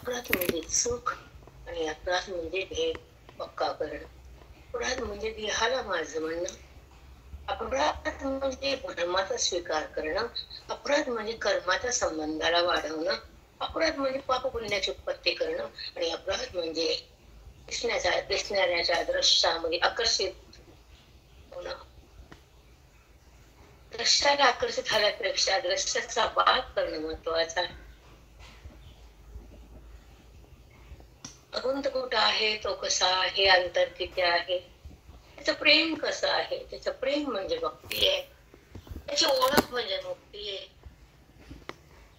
अपराध म्हणजे चूक आणि अपराध म्हणजे भेद पक्का करणं. अपराध म्हणजे देहाला माझं म्हणणं. अपराध म्हणजे धर्माचा स्वीकार करणं. अपराध म्हणजे कर्माच्या संबंधाला वाढवणं. अपराध म्हणजे पाप पुण्याची उत्पत्ती करणं. आणि अपराध म्हणजे दिसणाऱ्याच्या दृश्यामध्ये आकर्षित होणं. दृश्याला आकर्षित झाल्यापेक्षा दृश्याचा बाग करणं महत्वाचं आहे. भगवंत कुठं आहे, तो कसा आहे, अंतर किती आहे, त्याचं प्रेम कसं आहे. त्याचं प्रेम म्हणजे भक्ती आहे, त्याची ओळख म्हणजे मुक्ती आहे,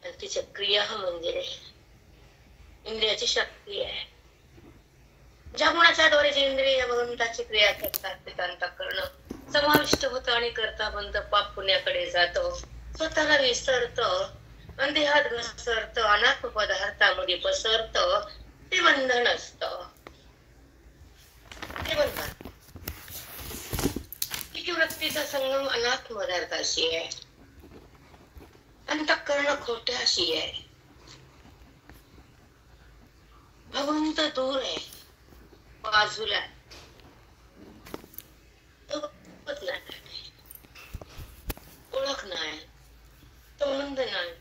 आणि तिच्या क्रिया म्हणजे इंद्रियाची शक्ती आहे. ज्या गुणाच्या द्वारे जे इंद्रिय भगवंताची क्रिया करतात ते अंतःकरण समाविष्ट होतं आणि करता बनतं, पाप पुण्याकडे जातं, स्वतःला विसरतं, अंधेहात घसरतं, अनात्म पदार्थामध्ये पसरतं. ते बंधन असतं. ते बंधन तिची वृत्तीचा संगम अनात्म पदार्थाशी आहे, अंतःकरण खोट्याशी आहे. भगवंत दूर आहे, बाजूला ओळख नाही, संबंध नाही,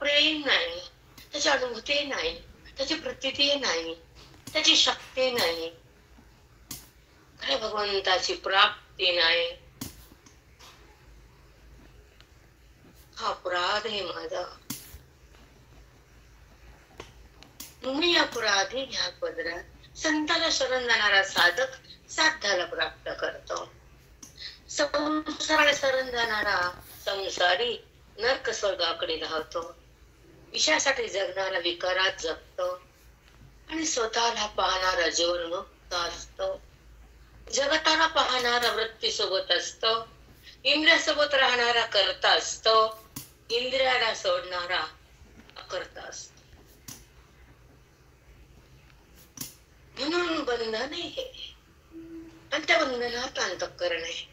प्रेम नाही, त्याची अनुभूती नाही, त्याची प्रतीती नाही, त्याची शक्ती नाही, खऱ्या भगवंताची प्राप्ती नाही. हा अपराध आहे माझा. मी अपराधी ह्या पदरात संताला शरण जाणारा साधक साध्याला प्राप्त करतो. संसाराला शरण जाणारा संसारी नरक स्वर्गाकडे धावतो. विषयासाठी जगणारा विकारात जगतो आणि स्वतःला पाहणारा जीवनमुक्त असतो. जगताला पाहणारा वृत्तीसोबत असतो, इंद्रियासोबत राहणारा करता असतो, इंद्रियाला सोडणारा अकर्ता असतो. म्हणून बंधन आहे हे, आणि त्या बंधनात अंतःकरण आहे,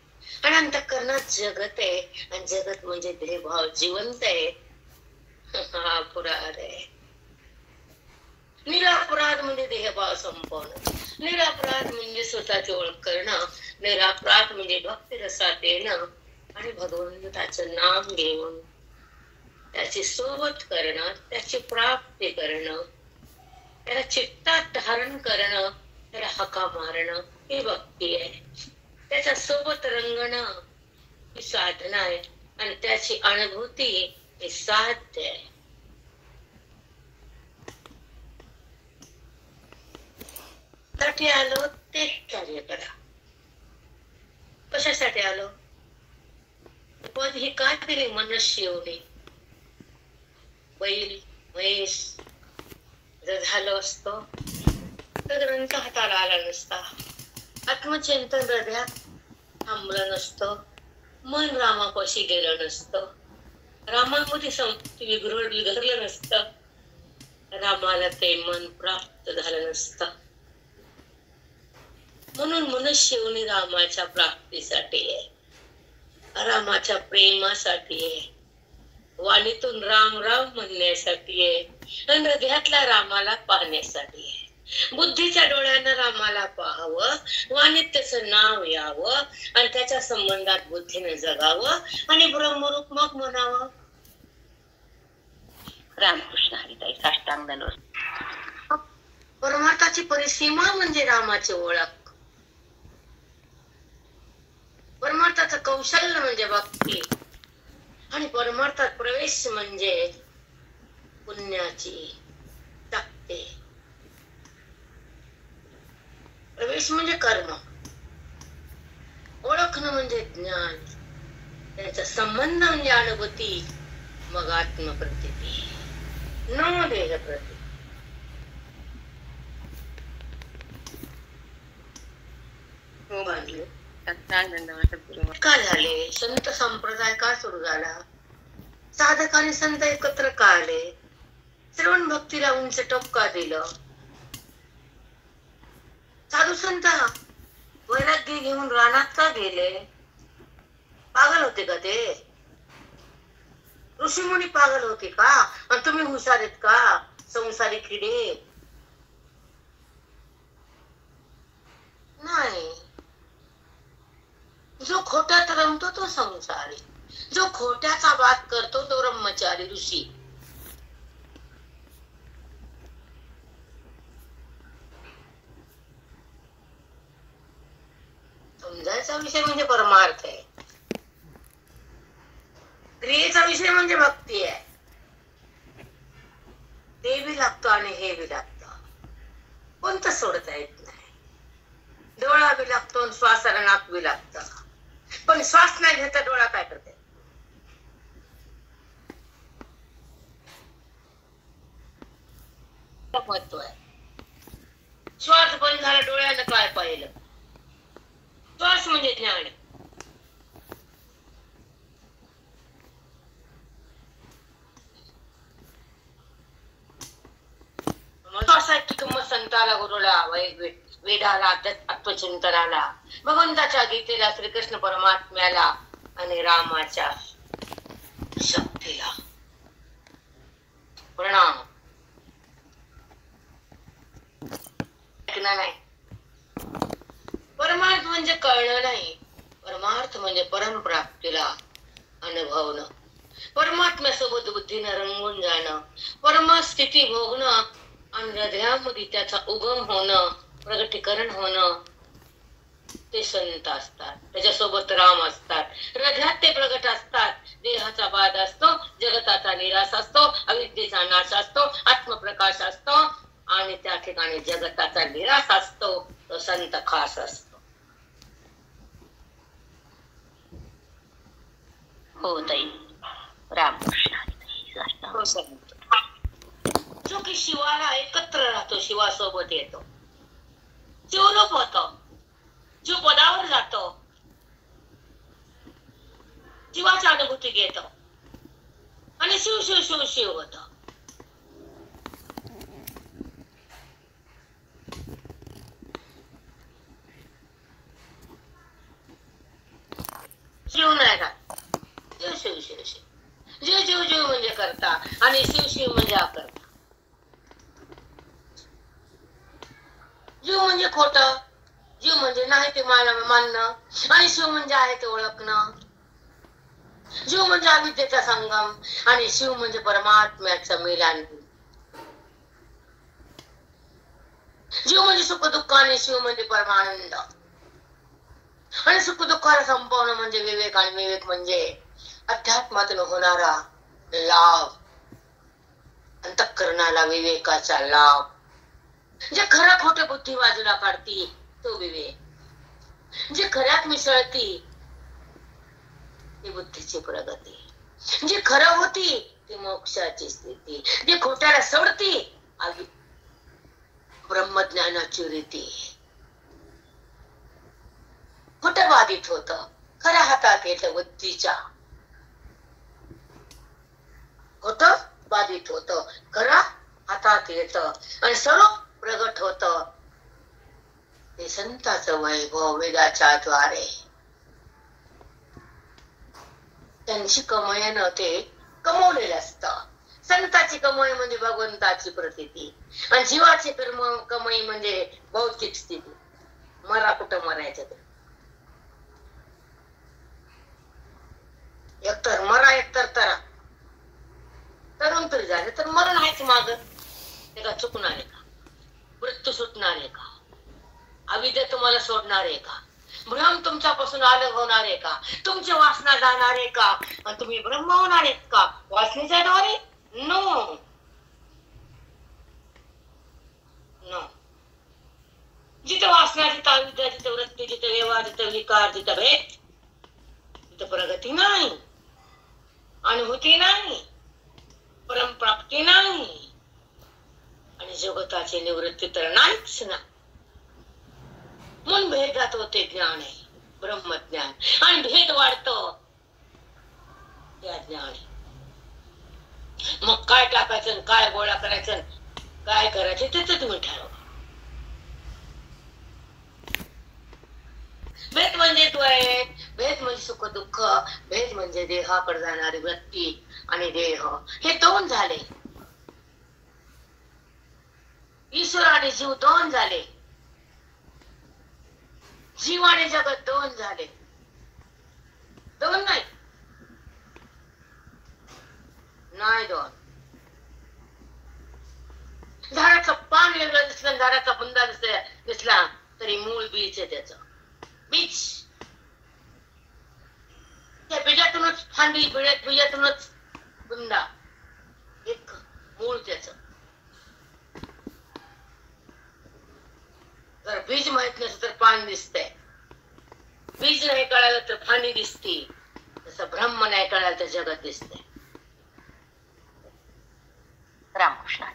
आणि अंतःकरणात जगत आहे, आणि जगत म्हणजे देहभाव जिवंत आहे. हा अपराध आहे. निरापराध म्हणजे देहभाव संपवणं, निरापराध म्हणजे स्वतःची ओळख करणं, निरापराध म्हणजे भक्ती रसात येणं आणि भगवंताचं नाम घेऊन त्याची सोबत करणं, त्याची प्राप्ती करणं, त्याला चित्तात धारण करणं, त्याला हका मारणं ही भक्ती आहे. त्याच्या सोबत रंगणं ही साधना आहे, आणि त्याची अनुभूती ही साध्य आहे. साठी आलो ते कार्य करा. कशासाठी आलो? पद ही काय दिली मनुष्य एवढी. बैल म्हैस जर झालं असतं तर ग्रंथ हाताला आला नसता, आत्मचिंतन हृदयात थांबलं नसतं, मन रामापाशी गेलं नसतं, रामामध्ये संपत्ती विघरलं नसतं, रामाला ते मन प्राप्त झालं नसतं. म्हणून मनुष्य येऊन रामाच्या प्राप्तीसाठी आहे, रामाच्या प्रेमासाठी आहे, वाणीतून राम राम म्हणण्यासाठी आहे, आणि हृदयातल्या रामाला पाहण्यासाठी आहे. बुद्धीच्या डोळ्यानं रामाला पाहावं, वाणीत त्याचं नाव यावं, आणि त्याच्या संबंधात बुद्धीने जगावं, आणि ब्रह्मरूप मग म्हणावं. रामकृष्ण हरिताई साष्टांग दंडवत. परमार्थाची परिसीमा म्हणजे रामाची ओळख, परमार्थाचं कौशल्य म्हणजे भक्ती, आणि परमार्थात प्रवेश म्हणजे पुण्याची शक्ती. प्रवेश म्हणजे कर्म, ओळखणं म्हणजे ज्ञान, त्याचा संबंध म्हणजे अनुभूती, मग आत्मप्रतीती, न देह प्रती. का झाले? संत संप्रदाय का सुरू झाला? साधक आणि संत एकत्र का आले? श्रवण भक्तीला उंच टोक का दिलं? साधू संत वैराग्य घेऊन रानात का गेले? पागल होते का ते? ऋषीमुनी पागल होते का? आणि तुम्ही हुशार आहेत का? संसारी किडे नाही. जो खोट्यात रमतो तो संसारी, जो खोट्याचा वाद करतो तो ब्रह्मचारी ऋषी. समजायचा विषय म्हणजे परमार्थ आहे, क्रियेचा विषय म्हणजे भक्ती आहे. ते बी लागतो आणि हे बी लागतं, कोणतं सोडता येत नाही. डोळा बी लागतो, श्वासाला नाक बी लागतं, पण श्वास नाही घेता डोळा काय करते? महत्व आहे. श्वास बंद झाला डोळ्यानं काय पाहिलं? श्वास म्हणजे ज्ञान. श्वासाची किंमत संताला, गुरुला, वेदाला, आत्मचिंतनाला, भगवंताच्या गीतेला, श्रीकृष्ण परमात्म्याला आणि रामाच्या शक्तीला प्रणाम. नाही, परमार्थ म्हणजे कळणं नाही, परमार्थ म्हणजे परमप्राप्तीला अनुभवणं, परमात्म्यासोबत बुद्धीनं रंगून जाणं, परमस्थिती भोगणं आणि हृदयामध्ये त्याचा उगम होणं, प्रगटीकरण होणं. ते संत असतात, त्याच्यासोबत राम असतात, हृदयात ते प्रगट असतात. देहाचा बाध असतो, जगताचा निराश असतो, अविद्येचा नाश असतो, आत्मप्रकाश असतो आणि त्या ठिकाणी जगताचा निराश असतो. तो संत खास असतो. हो ताई, रामकृष्ण. हो संत जो की शिवाला एकत्र राहतो, शिवासोबत येतो, शिवरूप होतो, जो पदावर जातो, शिवाची अनुभूती घेतो आणि शिव शिव शिव शिव होत. शिव नाही का? शिव शिव शिव शिव, जीव जीव जीव म्हणजे करता आणि शिव शिव म्हणजे अकर्ता. जीव म्हणजे खोट, जीव म्हणजे नाही ते मानणं आणि शिव म्हणजे आहे ते ओळखणं. जीव म्हणजे अविद्येचा संगम आणि शिव म्हणजे परमात्म्याचं मिलन. जीव म्हणजे सुख दुःख आणि शिव म्हणजे परमानंद. आणि सुख दुःखाला संपवणं म्हणजे विवेक आणि विवेक म्हणजे अध्यात्मातून होणारा लाभ, अंतःकरणाला विवेकाचा लाभ. जे खरं खोटे बुद्धी बाजूला काढती तो विवेक, जे खऱ्यात मिसळती ती बुद्धीची प्रगती, जी खरं होती ती मोक्षाची स्थिती, जी खोट्याला सोडती ब्रह्मज्ञानाची रीती. खोट बाधित होत, खऱ्या हातात येत बुद्धीच्या. खोट बाधित होत, खरा हातात येत आणि सर्व प्रगट होत. ते संताचं वैभव वेदाच्या द्वारे. त्यांची कमाईनं ते कमवलेलं असतं. संताची कमाई म्हणजे भगवंताची प्रतीती आणि जीवाची कमाई म्हणजे भौतिक स्थिती. मरा कुठं मरायचं ते, एकतर मरा एकतर तरा. तरुण तरी झाले तर मरण आहेच माग. ते का चुकणार आहे का? मृत्यू सुटणार आहे का? अविद्या तुम्हाला सोडणार आहे का? भ्रम तुमच्यापासून अलग होणार आहे का? तुमची वासना जाणार आहे का? आणि तुम्ही ब्रह्म होणार आहेत का वासनेच्या द्वारे? No no. जिथे वासना, जिथे अविद्या, जिथे वृत्ती, जिथे व्यवहार, जिथे विकार, जिथे भेद, तिथे प्रगती नाही, अनुभूती नाही, परमप्राप्ती नाही आणि जगताची निवृत्ती तर नाहीच ना. म्हणून भेदात होते ज्ञान आहे, ब्रह्मज्ञान, आणि भेद वाढतो त्या ज्ञान. मग काय टाकायचं, काय गोळा करायचं, काय करायचं ते तुम्ही ठरवा. भेद म्हणजे द्वैत, भेद म्हणजे सुख दुःख, भेद म्हणजे देहाकडे जाणारी वृत्ती आणि देह, हे दोन झाले. ईश्वर आणि जीव दोन झाले, जीव आणि जगत दोन झाले. दोन नाही, नाही दोन. झाडाचं पान वेगळं दिसलं, झाडाचा बुंदा दिसला तरी मूळ बीज आहे त्याचं. बीज, त्या बीजातूनच फांदी, बीजातूनच बुंदा, एक मूळ त्याचं. जर बीज माहित नसेल तर पान दिसतंय, बीज नाही कळालं तर फांदी दिसते, तसं ब्रह्म नाही कळालं तर जगत दिसतंय. रामकृष्ण.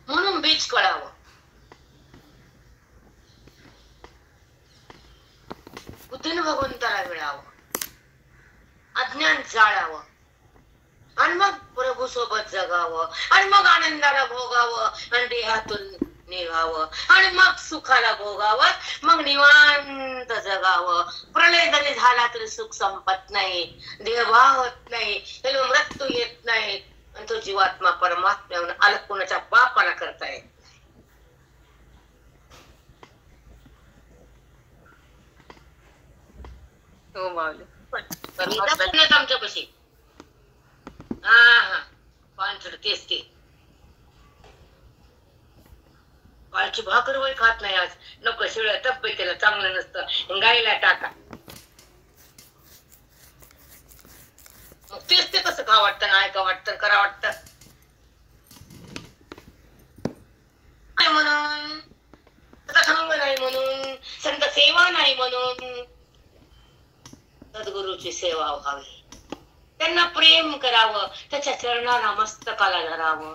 म्हणून बीज कळावं, बुद्धीनं भगवंताला मिळावं, अज्ञान जाळावं, आणि मग प्रभू सोबत जगावं, आणि मग आनंदाला भोगावं, आणि देहातून निघावं, आणि मग सुखाला भोगावं, मग निवांत जगावं. प्रलय जरी झाला तरी सुख संपत नाही, देहभाव होत नाही, त्याला मृत्यू येत नाही, आणि तो जीवात्मा परमात्म्याहून अलग कोणाच्या बापाला करता येत नाही. हो माऊली. आमच्यापाशी हा पानसड तेच ते. कालची भाकर वय खात नाही आज, नको शिळ तब्येतीला चांगलं नसतं, गाईला टाका. मग तेच ते कसं खा वाटतं, नाही का वाटतं, करा वाटतं. नाही म्हणून, सत्संग नाही म्हणून, संत सेवा नाही म्हणून, सद्गुरूची सेवा व्हावी, त्यांना प्रेम करावं, त्याच्या चरणाला मस्तकाला धरावं,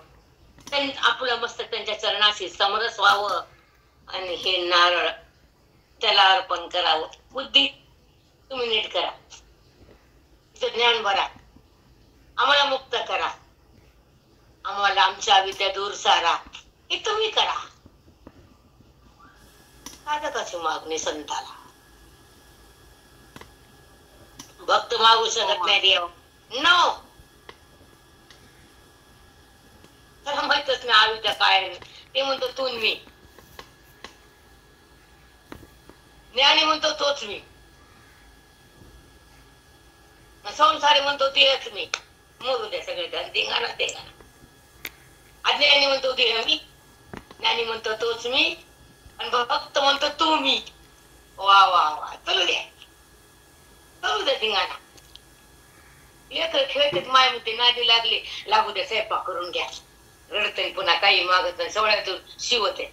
आपलं मस्तक त्यांच्या चरणाशी समरस व्हावं, आणि हे नारळ त्याला अर्पण करावं. बुद्धी तुम्ही नीट करा, ज्ञान भरा, आम्हाला मुक्त करा, आम्हाला आमच्या विद्या दूर सारा, हे तुम्ही करा. साधकाची मागणी संताला, भक्त मागू शकत नाही देव. नो, त्याला माहितच नाही आविद्या काय. ते म्हणतो तू मी, ज्ञानी म्हणतो तोच मी, संसारी म्हणतो तेच मी. मरू द्या सगळे देंगाना देंगाना. अज्ञानी म्हणतो देह मी, ज्ञानी म्हणतो तोच मी, आणि भक्त म्हणतो तू मी. वा वा वा, चलू द्या, चलू द्या धिंगाणा. लेकर खेळतात, माय म्हणते नादी लागली, लागू द्या, स्वयंपाक करून घ्या. रडतय पुन्हा काही मागत नाही, सवळ्यातून शिवते.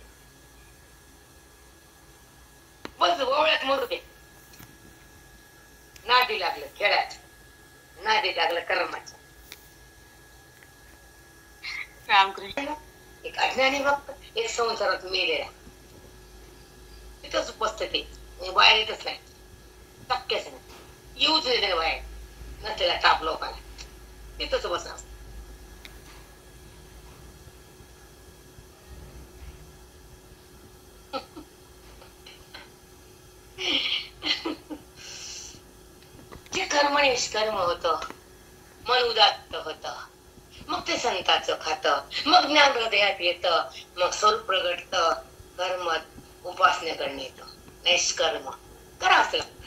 बस ओवळ्यात मरू दे. नादी लागलं खेळायचं, नादी लागलं कर्माचं. रामकृष्ण. एक अज्ञानी भक्त, एक संसारात मेलेला, तिथंच उपस्थिती, बाहेर येतच नाही, शक्यच नाही, येऊच नाही बाहेर. नसलेला ताप लोकांना, तिथंच बसा. जे कर्म निष्कर्म होत, मन उदात्त होत, मग ते संताचं खात, मग ज्ञान हृदयात येत, मग स्वरूप प्रगटत, कर्म उपासनेकडे येत. निष्कर्म करावंच लागतं.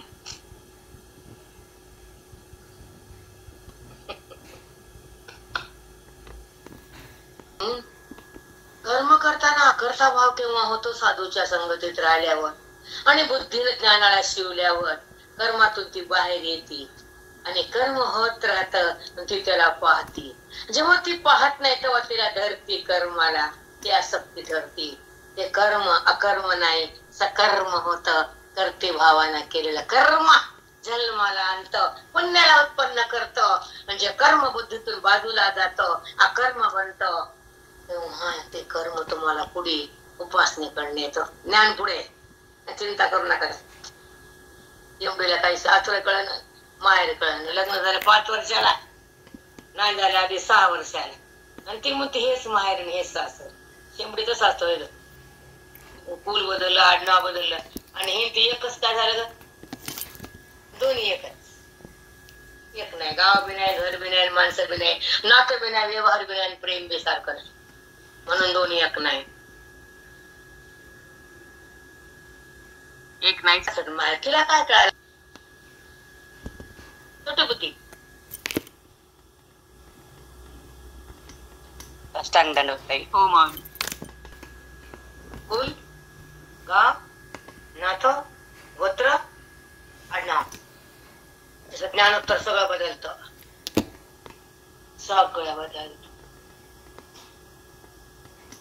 कर्म करताना आकर्ता भाव केव्हा होतो? साधूच्या संगतीत राहिल्यावर आणि बुद्धीने ज्ञानाला शिवल्यावर कर्मातून ती बाहेर येते आणि कर्म होत राहत, ती त्याला पाहती. जेव्हा ती पाहत नाही तेव्हा तिला धरती कर्माला, ती आसक्ती धरती. ते कर्म अकर्म नाही, सकर्म होत. करते भावानं केलेलं कर्म जन्माला आणत, पुण्याला उत्पन्न करत, म्हणजे कर्म बुद्धीतून बाजूला जात, अकर्म बनत. तेव्हा ते कर्म तुम्हाला पुढे उपासनेकडे येतं, ज्ञान पुढे. चिंता करू नका. एवढीला काही सासर कळण, माहेर कळण. लग्न झालं 5 वर्षाला, नाही झालं आधी 6 वर्षाला, आणि ती म्हणते हेच माहेर आणि हेच सासर. शेंबडीच सासर, कुल बदललं, आडनाव बदललं, आणि हे ते एकच काय झालं ग? दोन्ही एकच. एक नाही, गाव बी नाही, घर बी नाही, माणसं बी नाही, नातं बी नाही, व्यवहार बी नाही, प्रेम बी सारखं नाही, म्हणून दोन्ही एक नाही. एक नाही. तिला काय कळालं? छोटी बुद्धी. अष्टांग दंडवताई. हो माऊली. कुल, गाव, नातं, गोत्र, आडनाव, त्याचं ज्ञानोत्तर सगळं बदलतं. सगळं बदलतं.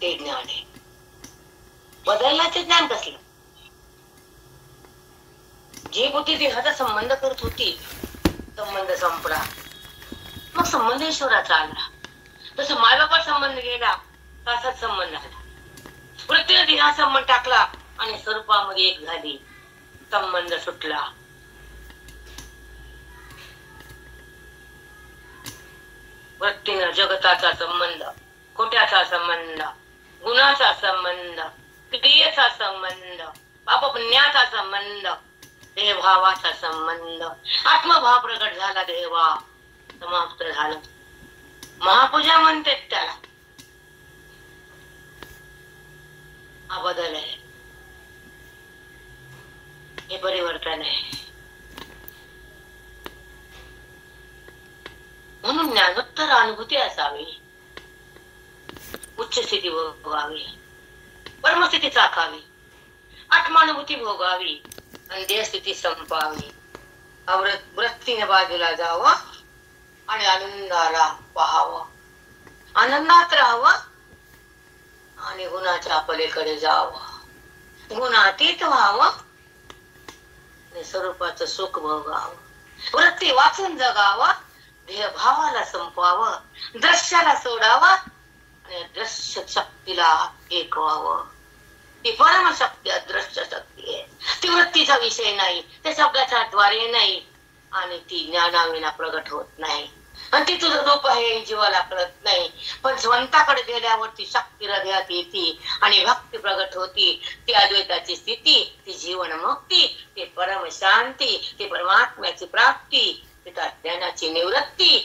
ते ज्ञान आहे. बदलण्याचे ज्ञान कसलं? जी बुद्धी देहाचा संबंध करत होती, संबंध संपला, मग संबंध ईश्वराचा आला. तसं मायबापा संबंध गेला, तासात संबंध आला. वृत्तीने देहा संबंध टाकला आणि स्वरूपामध्ये एक झाली, संबंध सुटला. वृत्तीनं जगताचा संबंध, खोट्याचा संबंध, गुणाचा संबंध, क्रियेचा संबंध, पापपुण्याचा संबंध, देहभावाचा संबंध, आत्मभाव प्रकट झाला, देहभाव समाप्त झाला. महापूजा म्हणते त्याला. हा बदल आहे, हे परिवर्तन आहे. म्हणून ज्ञानोत्तर अनुभूती असावी, उच्च स्थिती भोगावी, परमस्थिती चाखावी, आत्मानुभूती भोगावी आणि देहस्थिती संपावी. वृत्तीने बाजूला जावं आणि आनंदाला पाहावं, आनंदात राहावं आणि गुणाच्या पलीकडे जावं, गुणातीत व्हावं आणि स्वरूपाचं सुख भोगावं. वृत्ती वाचून जगावं, देहभावाला संपवावं, दृश्याला सोडावं आणि दृश्य शक्तीला एक व्हावं. ती परमशक्ती अदृश्य शक्ती आहे. ती वृत्तीचा विषय नाही, ते शब्दाच्या द्वारे नाही आणि ती ज्ञानाविना प्रगट होत नाही. आणि ती तुझं रूप आहे जीवाला कळत नाही, पण स्वंताकडे गेल्यावरती शक्ती हृदयात येते आणि भक्ती प्रगट होती. ती अद्वैताची स्थिती, ती जीवन मुक्ती, ती परम शांती, ती परमात्म्याची प्राप्ती, ती ज्ञानाची निवृत्ती,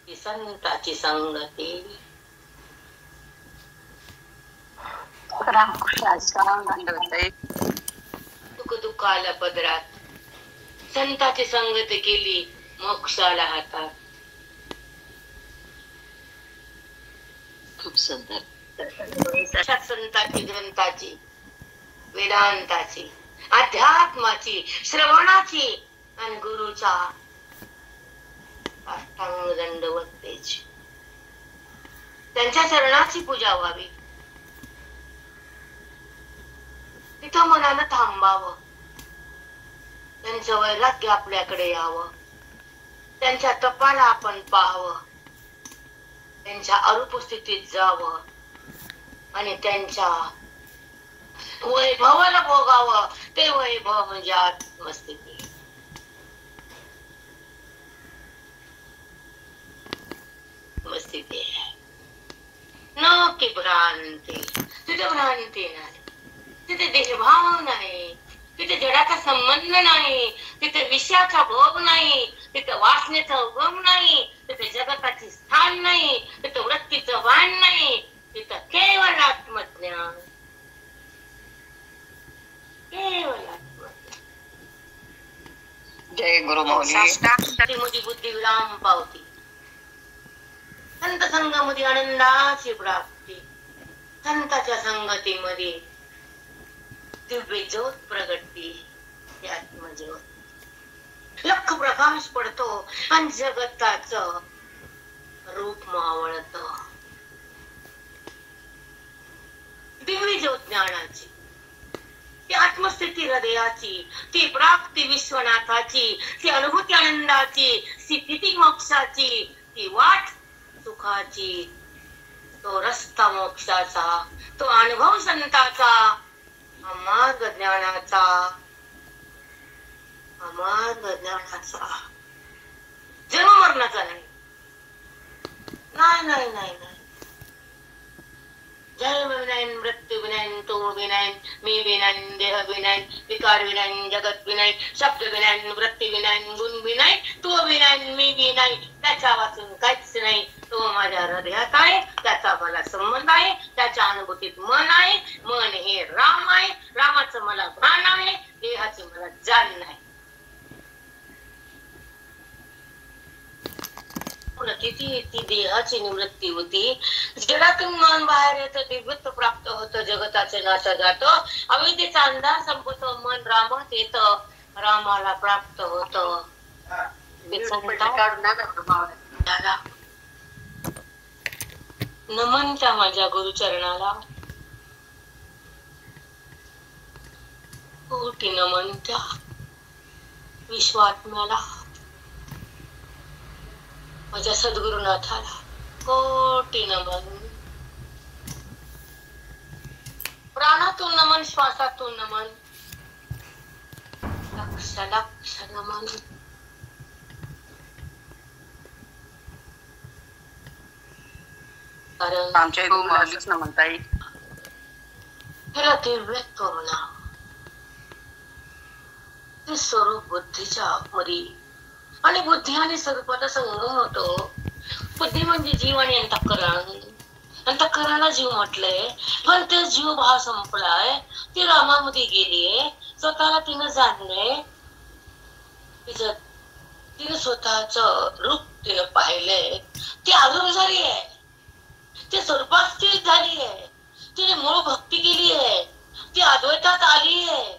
ती संताची संगती. दुःख दुःखाला पदरात, संताची संगती केली मोक्षाला हातात. खूप सुंदर. संताची, ग्रंथाची, वेदांताची, अध्यात्माची, श्रवणाची आणि गुरुचा अष्टांग दंडवतेची, त्यांच्या चरणाची पूजा व्हावी. तिथं मनानं थांबावं, त्यांचं वैराग्य आपल्याकडे यावं, त्यांच्या तपाला आपण पाहावं, त्यांच्या अरूप स्थितीत जावं आणि त्यांच्या वैभवाला भोगावं. ते वैभव म्हणजे आत्मस्थिती. आत्मस्थिती न की भ्रांती. तिथे भ्रांती नाही, तिथे देहभाव नाही, तिथे जडाचा संबंध नाही, तिथे विषयाचा भोग नाही, तिथे वासनेचा उगम नाही, तिथे जगताची स्थान नाही, तिथे वृत्तीचं वाण नाही, तिथं केवळ आत्मज्ञान, केवळ आत्मज्ञान. जय गुरु माऊली. बुद्धी विराम पावती. संत संगमध्ये आनंदाची प्राप्ती. संताच्या संगतीमध्ये दिव्य ज्योत प्रगटती, ती आत्मज्योत. लख प्रकाश पडतो आणि जगताचं रूप मावळत. दिव्य ज्योत ज्ञानाची, ती आत्मस्थिती हृदयाची, ती प्राप्ती विश्वनाथाची, ती अनुभूती आनंदाची, स्थिती मोक्षाची, ती वाट सुखाची, तो रस्ता मोक्षाचा, तो अनुभव संताचा, मार्ग ज्ञानाचा, मार्ग ज्ञानाचा. जन्म मरणाचा नाही. नाही नाही नाही नाही. जन्म विनायन, मृत्यू विनायन, तो विनायन, मी विनायन, देह विनायन, विकार विनायन, जगत विनायन, शब्द विनायन, वृत्ती विनायन, गुण विनायन, तो विनायन, मी विनायन. त्याच्या वाचून काहीच नाही. तो माझ्या हृदयात आहे, त्याचा मला संबंध आहे, त्याच्या अनुभूतीत मन आहे. मन हे राम आहे, रामाचं मला भान आहे, देहाचे मला जाण नाही. किती ती देहाची निवृत्ती होती. जगातून मन बाहेर येतं, दिव्यत्व प्राप्त होतं, जगताचे नाश जात, अविद्येचा अंधार संपतो, मन रामात येत, रामाला प्राप्त होत. नमन त्या माझ्या गुरुचरणाला, कोटी नमन त्या विश्वात्म्याला, माझ्या सद्गुरुनाथाला कोटी नमन. प्राणातून नमन, श्वासातून नमन, लक्ष लक्ष नमन. कारण आमच्या इथून म्हणता येईल ह्याला दिव्यत्व म्हणा. ते स्वरूप बुद्धीच्या मरी, आणि बुद्धी आणि स्वरूपाचा संगम होतो. बुद्धी म्हणजे जीव आणि अंतःकरण. अंतःकरणाला जीव म्हटलंय, पण ते जीव भाव संपलाय. ती रामामध्ये गेलीये, स्वतःला तिनं जाणलंय, तिने स्वतःच रूप तिने पाहिलंय. ती आगम झाली आहे, ती स्वरूपात स्थिर झाली आहे, तिने मूळ भक्ती केली आहे, ती अद्वैतात आली आहे,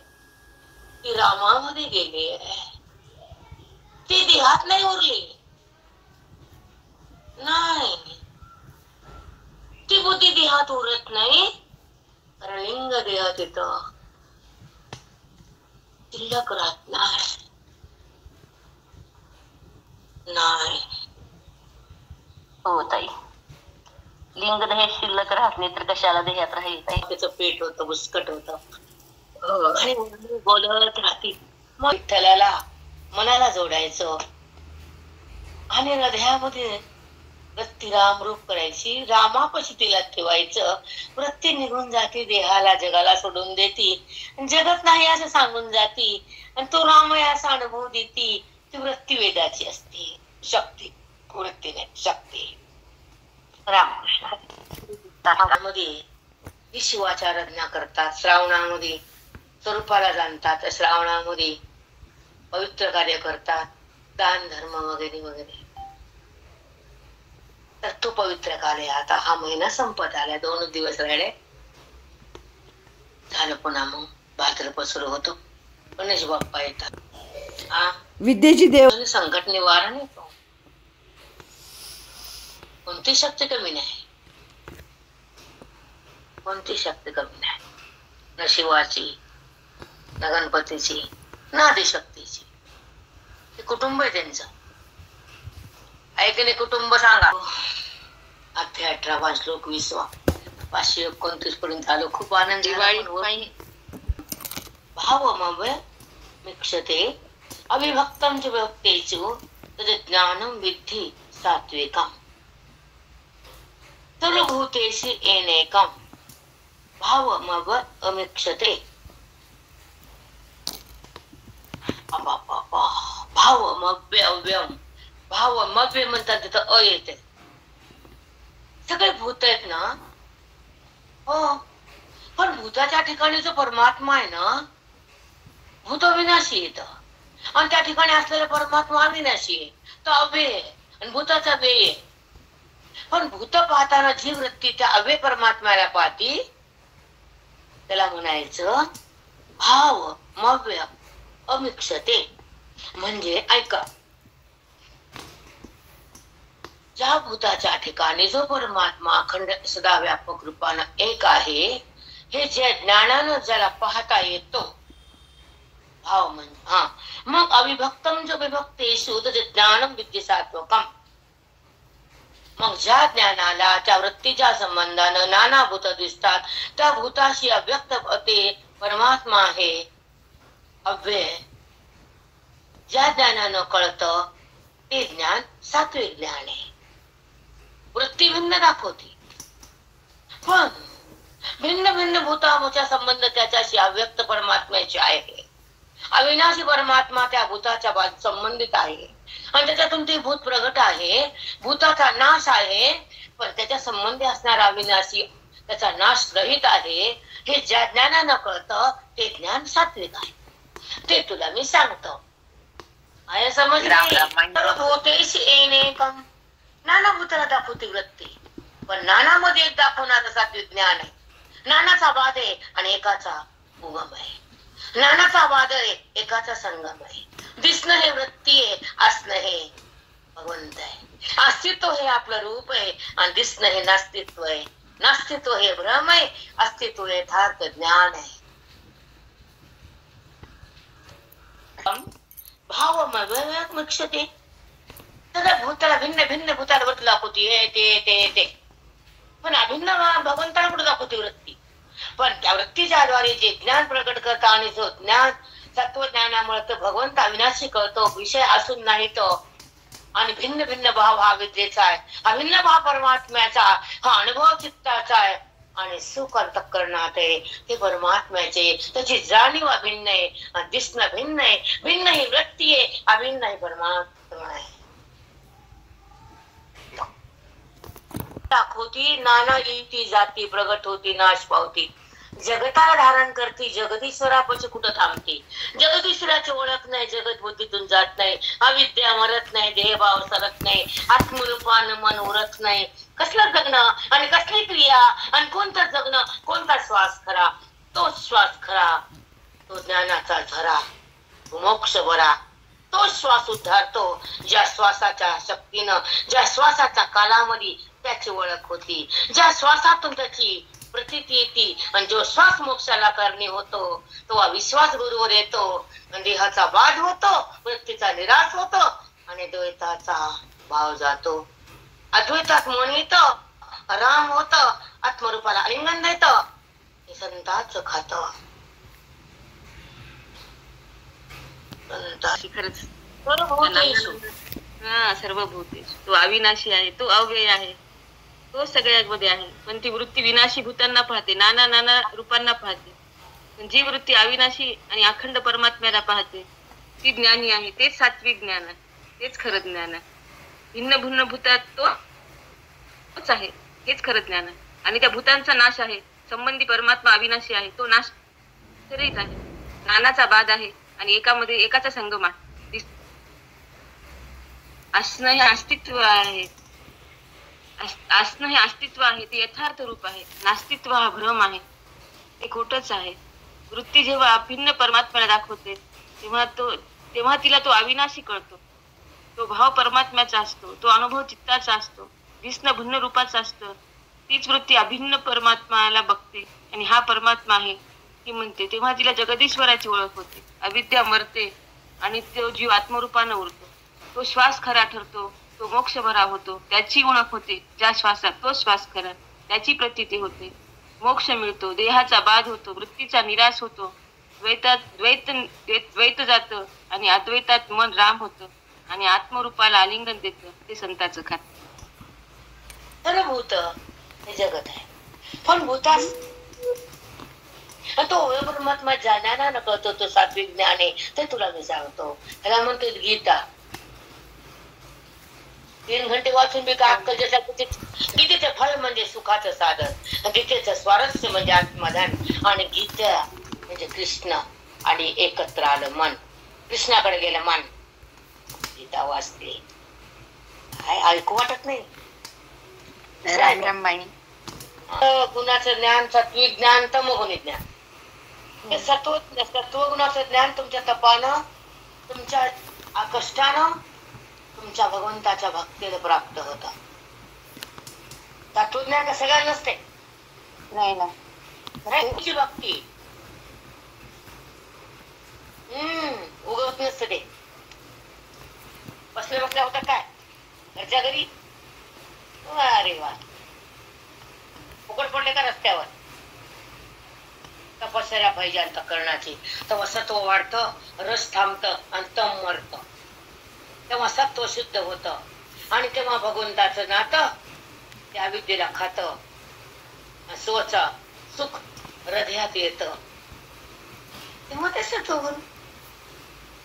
ती रामामध्ये गेली आहे. ती देहात नाही उरली, नाही. ती बुद्धी देहात उरत नाही, कारण लिंग देहात येतं, शिल्लक राहत नाही. हो ताई, लिंग देह शिल्लक राहत नाही तर कशाला देहात राहील. त्याचं पेट होतं, बुसकट होतं, आणि बोलत राहतील. मग विठ्ठलाला मनाला जोडायचं आणि हृदयामध्ये वृत्ती राम रूप करायची, रामापाशी तिला ठेवायचं. वृत्ती निघून जाती, देहाला जगाला सोडून देती, जगत नाही असं सांगून जाती, आणि तो राम आहे असा अनुभव देती. ती वृत्ती वेदाची असते, शक्ती. वृत्ती नाही, शक्ती. रामकृष्णामध्ये शिवाची आराधना करतात, श्रावणामध्ये स्वरूपाला जाणतात, श्रावणामध्ये पवित्र कार्य करतात, दान धर्म वगैरे वगैरे. तर तो पवित्र काल आहे. आता हा महिना संपत आला, 2 दिवस राहिले, झालं. पुन्हा मग भाद्रपद सुरू होतो, गणेश बाप्पा येतात. विद्येची देव, संकट निवारण येतो. कोणती शक्ती कमी नाही, कोणती शक्ती कमी नाही. न शिवाची, न गणपतीची, न आदिशक्तीची. ते कुटुंब आहे त्यांचं. ऐकणे कुटुंब सांगा. अध्याय 18 श्लोक 20 529 पर्यंत आलो. खूप आनंदी. भावमव मिक्षते अविभक्तं च विभक्तेषु तद् ज्ञानं विद्धि सात्विकम्. सर्वभूतेषु एनैकं भावमव अमिक्षते. भावमव्यव्यम, भावमव्य म्हणतात तिथं अ येते. सगळे भूत आहेत ना, हो, पण भूताच्या ठिकाणी जो परमात्मा आहे ना, भूत विनाशी येत, आणि त्या ठिकाणी असलेला परमात्मा अविनाशी आहे. तो अव्यय आहे आणि भूताचा व्यय आहे. पण भूत पाहताना जी वृत्ती त्या अव्यय परमात्म्याला पाहती, त्याला म्हणायचं भाव मव्य अमिक्षते. म्हणजे ऐका, ज्या भूताच्या ठिकाणी जो परमात्मा अखंड सदा व्यापक रूपानं एक आहे, हे जे ज्ञानानं ज्याला पाहता येतो, भाव म्हणजे मग अविभक्तम जो विभक्तेषु तद् ज्ञानं विद्धि सात्विकम्. मग ज्या ज्ञानाला त्या वृत्तीच्या संबंधानं नाना भूत दिसतात, त्या भूताशी अव्यक्त ते परमात्मा आहे, अव्यय. ज्या ज्ञानानं कळतं ते ज्ञान सात्विक ज्ञान आहे. वृत्ती भिन्न दाखवते, पण भिन्न भिन्न भूतामुचा संबंध त्याच्याशी अव्यक्त परमात्म्याशी आहे. अविनाशी परमात्मा त्या भूताच्या संबंधित आहे आणि त्याच्यातून ते भूत प्रगट आहे. भूताचा नाश आहे, पण त्याच्या संबंधी असणारा अविनाशी त्याचा नाश रहित आहे. हे ज्या ज्ञानानं कळतं ते ज्ञान सात्विक आहे. ते तुला मी सांगतो. आहे समजले? होतेश एनेकम, नाना भूताला दाखवते वृत्ती, पण नानामध्ये एक दाखवणारं सात्विक ज्ञान आहे. नानाचा बाध आहे आणि एकाचा उगम आहे. नानाचा बाध आहे, एकाचा संगम आहे. दिसणं हे वृत्ती आहे, असणं हे भगवंत आहे. अस्तित्व हे आपलं रूप आहे आणि दिसणं हे नास्तित्व आहे. नास्तित्व हे भ्रम आहे, अस्तित्व हे यथार्थ ज्ञान आहे. भाव मक्षते, सगळ्या भूताला भिन्न भिन्न भूताला वृत्ती दाखवती हे ते पण अभिन्न भगवंताला कुठे दाखवते वृत्ती. पण त्या वृत्तीच्या द्वारे जे ज्ञान प्रकट करतं आणि जो ज्ञान तत्वज्ञानामुळे तो भगवंत अविनाशी कळतो, विषय असून नाही तो. आणि भिन्न भिन्न भाव हा विद्येचा आहे, अभिन्न भाव परमात्म्याचा, हा अनुभव चित्ताचा आहे. आणि सुख अंतःकरणात आहे ते परमात्म्याचे. त्याची जाणीव अभिन्न आहे, दिसणं भिन्न आहे. भिन्न ही वृत्ती आहे, अभिन्न ही परमात्मा आहे. दाखवती नाना येती जाती, प्रगट होती नाश पावती. जगताला धारण करती, जगदीश्वरापाशी कुठं थांबती. जगदीश्वराची ओळख नाही, जगत बुद्धीतून जात नाही. अविद्या मरत नाही, देहभाव सरत नाही, आत्मरूपानं मन उरत नाही. कसलं जगणं आणि कसली क्रिया आणि कोणतं जगणं, कोणता श्वास खरा, तो श्वास खरा, तो ज्ञानाचा झरा, तो मोक्ष बरा. तो श्वास उद्धारतो ज्या श्वासाच्या शक्तीनं, ज्या श्वासाच्या कालामध्ये त्याची ओळख होती, ज्या श्वासातून त्याची प्रतीती येते. आणि जो श्वास मोक्षाला करणे होतो तो अविश्वास गुरुवर येतो. आणि देहाचा बाध होतो, वृत्तीचा निराश होतो आणि द्वैताचा भाव जातो. अद्वैतात मन येतं, राम होत, आत्मरूपाला आलिंगन देत. हे संतांचं खात. सर्व भूतेषु, तो अविनाशी आहे, तो अव्यय आहे, तो सगळ्यामध्ये आहे. पण ती वृत्ती विनाशी भूतांना पाहते, नाना नाना रूपांना पाहते. पण जी वृत्ती अविनाशी आणि अखंड परमात्म्याला पाहते ती ज्ञानी आहे. तेच सात्विक ज्ञान आहे, तेच खरं ज्ञान आहे. भिन्न भिन्न भूतात तोच आहे, हेच खरं ज्ञान आहे. आणि त्या भूतांचा नाश आहे. संबंधी परमात्मा अविनाशी आहे, तो नाश रहित आहे. नानाचा बाध आहे आणि एकामध्ये एकाचा संगम आहे. असणं हे अस्तित्व आहे, असणं हे अस्तित्व आहे, ते यथार्थ रूप आहे. नास्तित्व हा भ्रम आहे, ते खोटच आहे. वृत्ती जेव्हा अभिन्न परमात्म्याला दाखवते तेव्हा तिला तो अविनाशी कळतो. तो भाव परमात्म्याचा असतो, तो अनुभव चित्ताचा असतो, दिसणं भिन्न रूपाचा असतं. तीच वृत्ती अभिन्न परमात्म्याला बघते आणि हा परमात्मा आहे ही म्हणते. तेव्हा तिला जगदीश्वराची ओळख होते. अविद्या मरते आणि तो जीव आत्मरूपानं उरतो. तो श्वास खरा ठरतो, तो मोक्ष भरा होतो. त्याची ओळख होते ज्या श्वासात, तो श्वास खरा, त्याची प्रतीती होते. मोक्ष मिळतो, देहाचा बाध होतो, वृत्तीचा निराश होतो, द्वैत जातं आणि अद्वैतात मन राम होतं आणि आत्मरूपाला आलिंगन देतं. ते संतांचं खात. तर भूत हे जगत आहे, पण भूतास तो परमात्मा ज्ञानानं कळतो, तो सात्विक ज्ञान आहे. ते तुला मी सांगतो. त्याला म्हणतो गीता. 3 घंटे वाचून बी काय अक्कल. जसा गीतेचं फळ म्हणजे सुखाचं साधन, गीतेचं स्वारस्य म्हणजे आत्मधान, आणि गीता म्हणजे कृष्ण आणि एकत्र आलं मन, कृष्णाकडे गेलं मन. गीता वाचते, काय ऐकू वाटत नाही. गुणाचं ज्ञान, सात्विक ज्ञान, तमोगुणी ज्ञान. सत्वगुणाचं ज्ञान तुमच्या तपानं, तुमच्या कष्टानं, तुमच्या भगवंताच्या भक्तीने प्राप्त होता. तत्वज्ञान सगळ्यांना नसते, नाही ना. तुमची भक्ती उगवत नसते. ते बसल्या बसल्या होता काय घरच्या घरी, अरे वा, फुकट पडले का रस्त्यावर. तपश्चर्या पाहिजे अंतःकरणाची. तेव्हा सत्व वाढतं, रस थांबतं आणि तम मरतं. तेव्हा सत्व शुद्ध होतं आणि तेव्हा भगवंताचं नातं त्या विद्येला खातं. सुख हृदयात येतं तेव्हा ते सत्वगुण.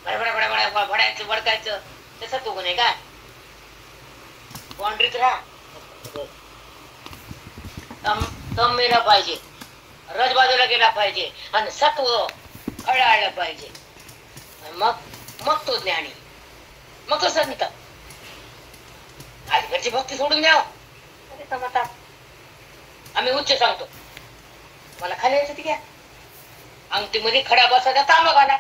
भडायचं भडकायचं ते सत्वगुण आहे काय? बाउंड्रीत राहा. दम मेला पाहिजे, रज बाजूला गेला पाहिजे आणि सत्व खळाळलं पाहिजे. मग मग तो ज्ञानी, मग तो संत. आज घरची भक्ती सोडून द्याव आम्ही उच्च सांगतो. मला खाली यायचं ती घ्या. अंगठीमध्ये खडा बसायचा तांबा घाला.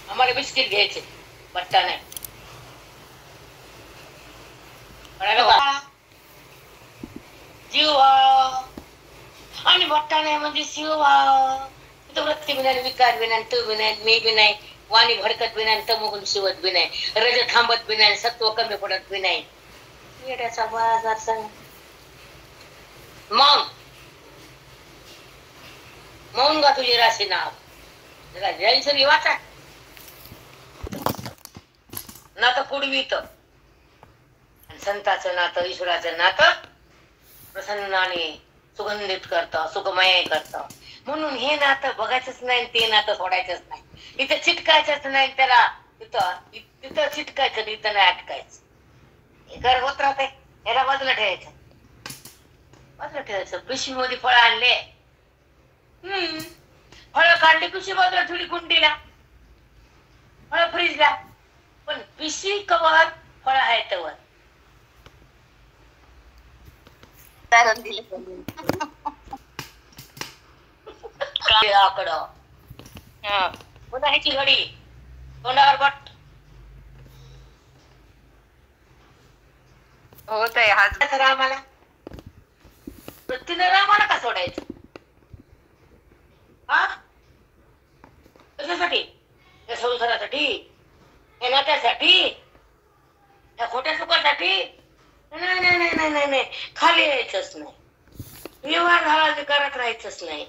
आम्हाला बिस्किट घ्यायचे, बट्टा नाही. जीव आणि बट्टा नाही म्हणजे शिव तो वृत्ती बी नाही, विकार बी नाही, तो बी नाही, मी बी नाही, वाणी भडकत बी नाही, तमोगुण शिवत बी नाही, रज थांबत बी नाही, सत्व कमी पडत बी नाही. येड्याचा बाजार सांग. मग मौन गा तुझी राशी नाव जैन वाचा नातं पुढवीत आणि संताचं नातं ईश्वराचं नातं प्रसन्नाने सुगंधित करतं, सुखमय करतं. म्हणून हे नातं बघायचंच नाही, ते नातं सोडायचंच नाही. इथं चिटकायचंच नाही त्याला, तिथं चिटकायचं, इथं नाही अटकायचं. हे घर होत राहते, याला बाजूला ठेवायचं, बाजूला ठेवायचं. पिशवीमध्ये फळ आणले, फळ काढली, पिशवी बाजूला ठेवली कुंडीला, फळ फ्रीजला. पण पिशवी कवर, फळ आहे तवर. पुन्हा घडी तोंडावर बट होत आहे. हाच रामाला वृत्तीने रामाला का सोडायचं? हा कशासाठी? या संसारासाठी, या नात्यासाठी, या खोट्या सुखासाठी? नाही नाही नाही नाही नाही नाही. खाली यायचंच नाही, व्यवहार झाला ते करत राहायचंच नाही,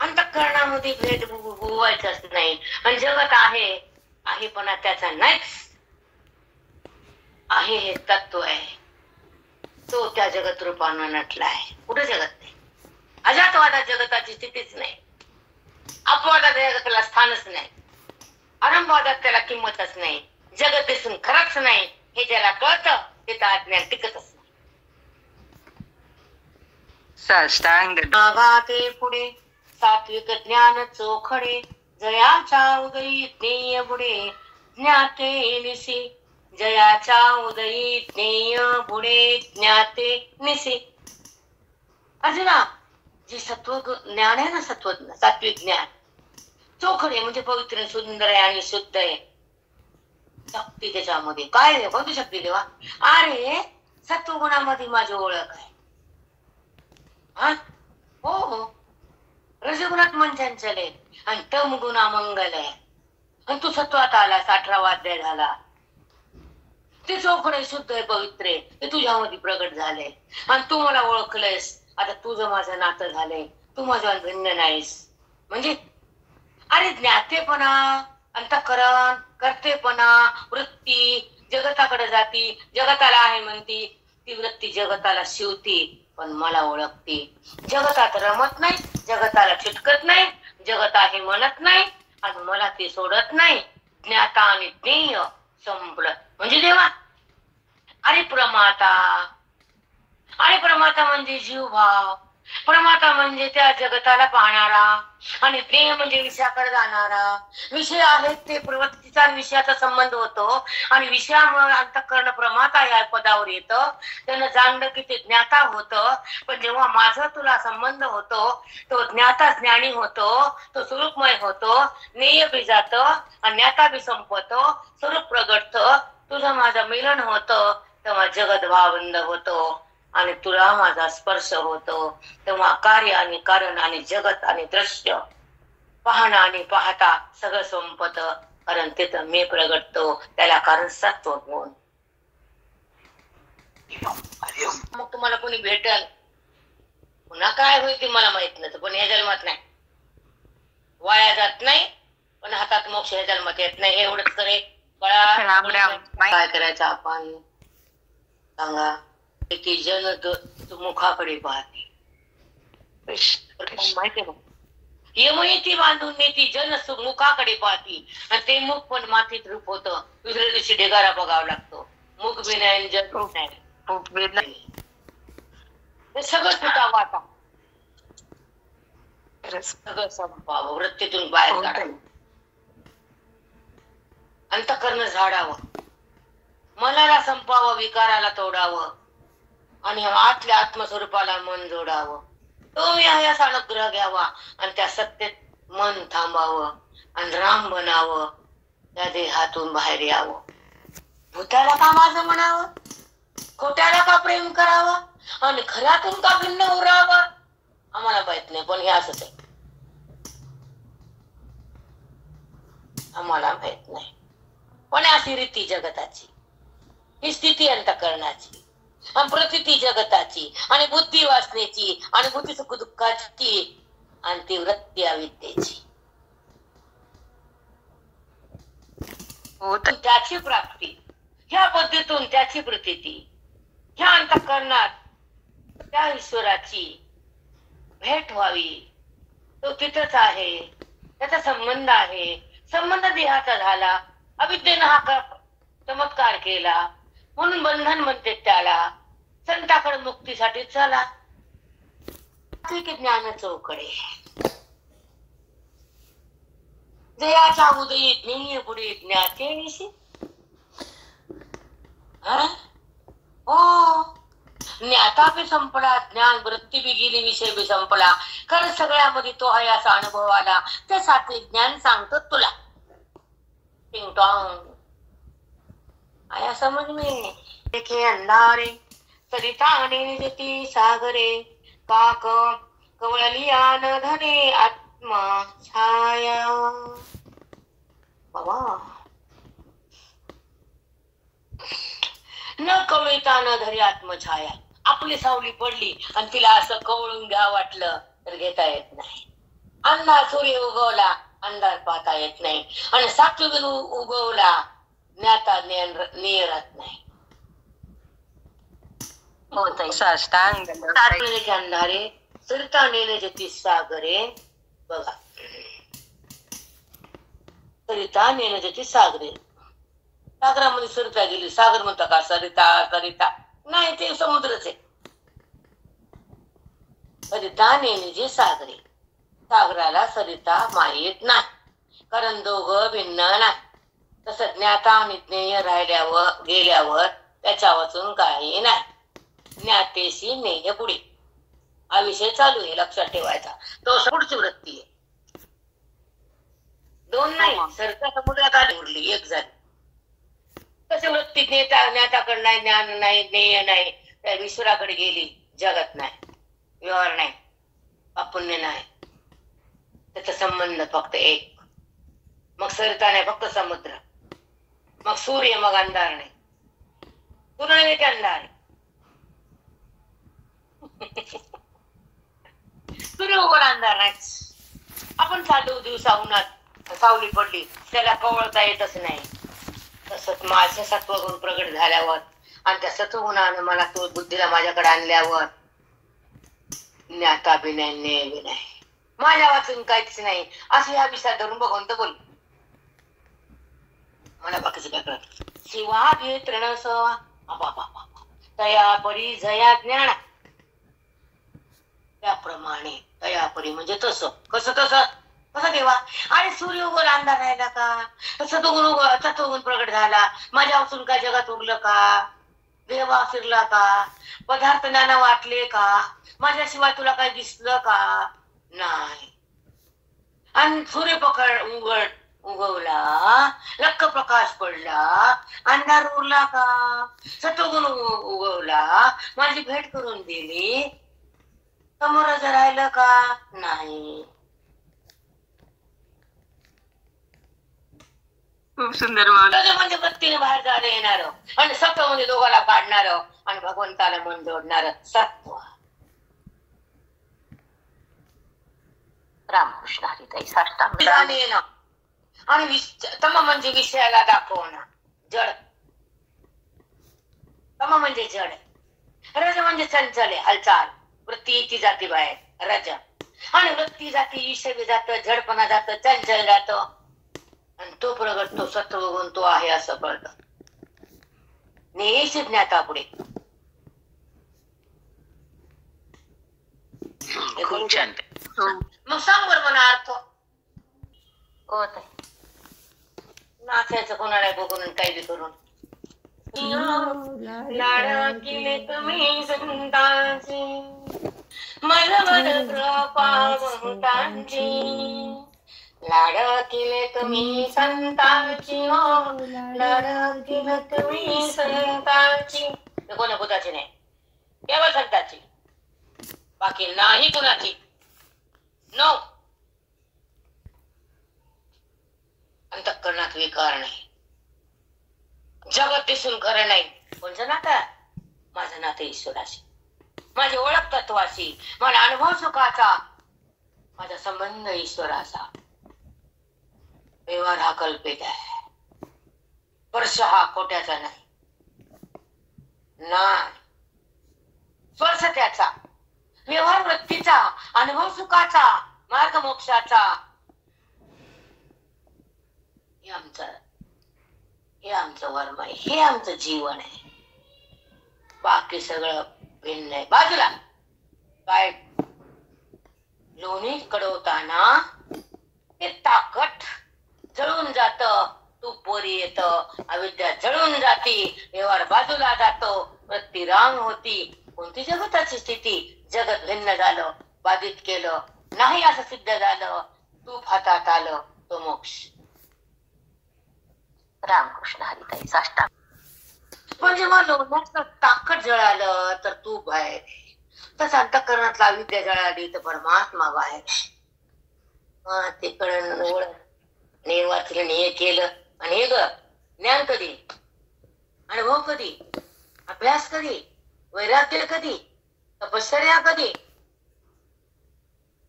अंतःकरणामध्ये भेद बुवायचंच नाही. आणि जगत आहे पण त्याचा नाहीच आहे, हे तत्व आहे. तो त्या जगत रूपानं नटला आहे. कुठे जगत नाही. अजातवादात जगताची स्थितीच नाही, अपवादात जगताला स्थानच नाही, आरंभवादात त्याला किंमतच नाही. जगत दिसून खरंच नाही हे ज्याला कळतं ते तर अज्ञान टिकतच नाही. साष्टांग मागाते पुढे सात्विक ज्ञान चोखडे, जयाच्या उदयी ज्ञेय बुडे ज्ञाते निसी. जयाच्या उदयी ज्ञेय बुडे ज्ञाते निसी. अर्जुना, जे सत्व ज्ञान आहे ना, सात्विक ज्ञान चोखडे म्हणजे पवित्र, सुंदर आहे आणि शुद्ध आहे. शक्ती त्याच्यामध्ये काय आहे? कोणती शक्ती देवा? अरे सत्वगुणामध्ये माझी ओळख आहे. हा हो हो. रजगुणात मन चंचल आहे आणि तम गुणा मंगल आहे. आणि तू सत्वात आला, 18वा अध्याय झाला. ते चोखडे शुद्ध आहे, पवित्र आहे, ते तुझ्यामध्ये प्रगट झाले आणि तू मला ओळखलंयस. आता तुझं माझं नातं झालंय, तू माझ्या भिन्न नाहीस. म्हणजे अरे ज्ञातेपणा, अंतःकरण, कर्तेपणा, वृत्ती जगताकडे जाती, जगताला आहे म्हणती, ती वृत्ती जगताला शिवती पण मला ओळखते. जगतात रमत नाही, जगताला चिटकत नाही, जगत आहे म्हणत नाही आणि मला ते सोडत नाही. ज्ञाता आणि ज्ञेय संपलं म्हणजे देवा. अरे प्रमाता, अरे प्रमाता म्हणजे जीवभाव, प्रमाता म्हणजे त्या जगताला पाहणारा आणि ज्ञेय म्हणजे विषयाकडे जाणारा. विषय आहेत ते प्रवृत्तीचा विषयाचा संबंध होतो आणि विषयामुळे अंतःकरण प्रमाता या पदावर येतं. त्यानं जाणलं की ते ज्ञाता होतं. पण जेव्हा माझा तुला संबंध होतो, तो ज्ञाता ज्ञानी होतो, तो स्वरूपमय होतो, ज्ञेय बी जातं आणि ज्ञाता बी संपतो, स्वरूप प्रगटतं, तुझं माझं मिलन होतं, तेव्हा जगत भावंद होतो आणि तुला माझा स्पर्श होतो. तेव्हा कार्य आणि कारण आणि जगत आणि दृश्य, पाहणं आणि पाहता सगळं संपत. कारण तिथं मी प्रगटतो, त्याला कारण सत्व गुण. मग तुम्हाला कोणी भेटल, पुन्हा काय होईल ते मला माहित नाही, पण या जन्मात नाही, वाया जात नाही, पण हातात मोक्ष या जन्मात येत नाही. एवढंच करे बळा. काय करायचं आपण सांगा? की जन मुखाकडे पाहते, माहितीये ना, यमही ती बांधून नेती जन मुखाकडे पाहती, आणि ते मुख पण मातीत रूप होतं. दुसऱ्या दिवशी ढिगारा बघावा लागतो. मुख विनायन जग नाही. हे सगळं सुटावं आता, सगळं संपावं, वृत्तीतून बाहेर काढावं, अंतःकरण झाडावं, मनाला संपावं, विकाराला तोडावं, आणि आतल्या आत्मस्वरूपाला मन जोडावं. तो मी आहे असा अनुग्रह घ्यावा, आणि त्या सत्तेत मन थांबावं, आणि राम बनावं, त्या देहातून बाहेर यावं. भूताला का माझं म्हणावं, खोट्याला का प्रेम करावं, आणि खऱ्यातून का भिन्न उरावं. आम्हाला माहित नाही, पण हे असंच आहे. आम्हाला माहित नाही, पण अशी रीती जगताची, ही स्थिती अंतःकरणाची, आणि प्रतीती जगताची, आणि बुद्धी वासनेची, आणि बुद्धी सुख दुःखाची, आणि ती वृत्ती अविद्येची. त्याची प्राप्ती, ह्या पद्धतीतून त्याची प्रतीती, ह्या अंतःकरणात त्या ईश्वराची भेट व्हावी. तो तिथंच आहे, त्याचा संबंध आहे. संबंध देहाचा झाला, अविद्येनं हा चमत्कार केला, म्हणून बंधन म्हणते त्याला. संताकडे मुक्तीसाठी चला, ज्ञान चौकडे, जयाच्या उदयी ज्ञेय पुढे ज्ञाते निशी. हो, ज्ञाता बी संपला, ज्ञान वृत्ती बी गेली, विषय बी संपला. खरं सगळ्यामध्ये तो आहे असा अनुभव आला. त्यासाठी ज्ञान सांगतो तुला. टिंग टॉंग आया समज में, देखे अंधारे सरिता निजती सागरे, काक कवळलिया न धने आत्मा छाया. बाबा, न कवळिता न धरी आत्मछाया. आपली सावली पडली आणि तिला असं कवळून घ्या वाटलं तर घेता येत नाही. अंधार सूर्य उगवला, अंधार पाहता येत नाही, आणि साक्षी उगवला, ज्ञाता नियरत नाही. अंधारे सरिता नेने सागरे. बघा, सरिता नेने सागरे, सागरामध्ये सरिता गेली. सागर म्हणता का सरिता सरिता? नाही, ते समुद्रच आहे. सरिता नेने सागरे, सागराला सरिता माहीत नाही, कारण दोघं भिन्न नाही. तसं ज्ञाता आणि ज्ञेय राहिल्यावर गेल्यावर त्याच्या वाचून काही नाही. ज्ञातेशी ज्ञेय पुढे हा विषय चालू आहे, लक्षात ठेवायचा. तो पुढची वृत्ती आहे. दोन नाही, सरता समुद्रात आली उरली, एक झाली. कशी वृत्ती ज्ञाताकडे नाही, ज्ञान नाही, ज्ञेय नाही, त्या ईश्वराकडे गेली. जगत नाही, व्यवहार नाही, अपुण्य नाही, त्याचा संबंध फक्त एक. मग सरिता नाही, फक्त समुद्र. मग सूर्य, मग अंधार नाही. सूर्य नाही ते अंधार आहे. सूर्य उघड अंधार नाही. आपण चालू दिवसा उन्हात सावली पडली, त्याला कवळता येतच नाही. तसंच माझे सत्वगुण प्रगट झाल्यावर, आणि त्या सत्वगुणानं मला तो बुद्धीला माझ्याकडे आणल्यावर, ज्ञाता बी नाही, ज्ञेय बी नाही, माझ्या वाचून काहीच नाही, असं या विषयात धरून भगवंत बोल. मला बाकीचं काय कळत. शिवा घेत ऋण तया परी जया ज्ञान. त्याप्रमाणे तया परी म्हणजे तसं. कसं तसं कसं देवा? अरे सूर्य उगवला, अंधार राहिला का? सत्वगुण प्रगट झाला, माझ्या वाचून काय जगात उरलं का? देवा फिरला का? पदार्थ नाना वाटले का? माझ्याशिवाय तुला काय दिसलं का? नाही. आणि सूर्य उगवला, लक्क प्रकाश पडला, अंधार उरला का? सत्वगुण उगवला, माझी भेट करून दिली, समोरच राहिलं का? नाही. खूप सुंदर म्हणजे वृत्तीने बाहेर जायला येणार, आणि सत्व म्हणजे दोघाला काढणार, आणि भगवंताला मन जोडणार सत्व. रामकृष्ण हरिताई साष्टांग येणं, आणि तम म्हणजे विषयाला दाखवणं. जड, तम म्हणजे जड, रज म्हणजे चंचल आहे, हालचाल, वृत्ती ती जाती बाहेर. राजा. आणि वृत्ती जाती, ईशवी जात, झडपणा जात, चंचल जात, आणि तो प्रगट, तो सत्वगुण तो आहे असं कळतं. निश्चित ज्ञाता पुढे. खूप छान. मग सांग बरं मला अर्थ. नाचायचं कोणाला बघून काही बी करून. लाड केले तुम्ही संतांची, मलमल कृपा बहुतांची. लाड केले तुम्ही संतांची, हो लाड केले तुम्ही संतांची. कोणा बुद्धाची नाही, केवळ संतांची, बाकी नाही कुणाची. नो. अंतःकरणात विकार नाही, जगत दिसून खरं नाही. कोणचं नातं? माझं नातं ईश्वराशी, माझी ओळख तत्वाशी, माझा अनुभव सुखाचा, माझा संबंध ईश्वराचा. व्यवहार हा कल्पित आहे, स्पर्श हा खोट्याचा नाही. स्पर्श त्याचा, व्यवहार वृत्तीचा, अनुभव सुखाचा, मार्ग मोक्षाचा. हे आमचं वर्म आहे, हे आमचं जीवन आहे. बाकी सगळं भिन्न आहे. बाजूला काय लोणी कडवताना ते ताकद जळून जात, तूप वरी येत, अविद्या जळून जाती, व्यवहार बाजूला जातो, वृत्ती रांग होती. कोणती जगताची स्थिती? जगत भिन्न झालं, बाधित केलं नाही असं सिद्ध झालं, तूप हातात आलं, तो मोक्ष. रामकृष्ण हरिताई साष्टांग. पण जेव्हा लोण्याचं ताकद जळालं तर तूप बाहेर, तसं अंतःकरणातला विद्या जळाली तर परमात्मा बाहेर. ते कळण वाचलं हे केलं. आणि हे ग ज्ञान कधी, अनुभव कधी, अभ्यास कधी, वैराग्य कधी, तपश्चर्या कधी.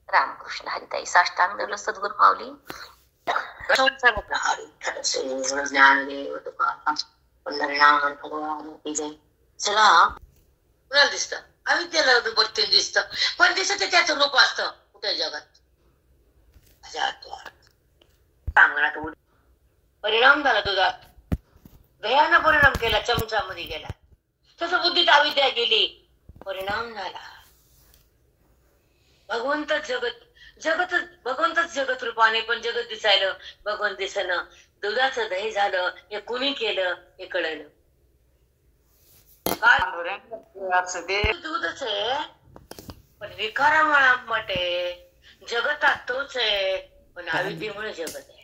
रामकृष्ण हरिताई साष्टांग सद्गुरु माऊली. ज्ञानदेव पंढरीनाथ भगवान की जय. चला कुणाला दिसत? अविद्याला बघते दिसत, पण दिसत त्याचं रूप असतं कुठे जगात. परिणाम झाला दुधात, दह्यानं परिणाम केला, चमचामध्ये गेला. तसं बुद्धीत अविद्या गेली, परिणाम झाला. भगवंतच भगवंतच जगत रूपाने, पण जगत दिसायलं, भगवंत दिसणं. दुधाचं दही झालं, हे कुणी केलं हे कळलं. काय दूधच आहे, पण विकारामुळे आंबट आहे. जगतात तोच आहे, पण अविद्येमुळे जगत आहे.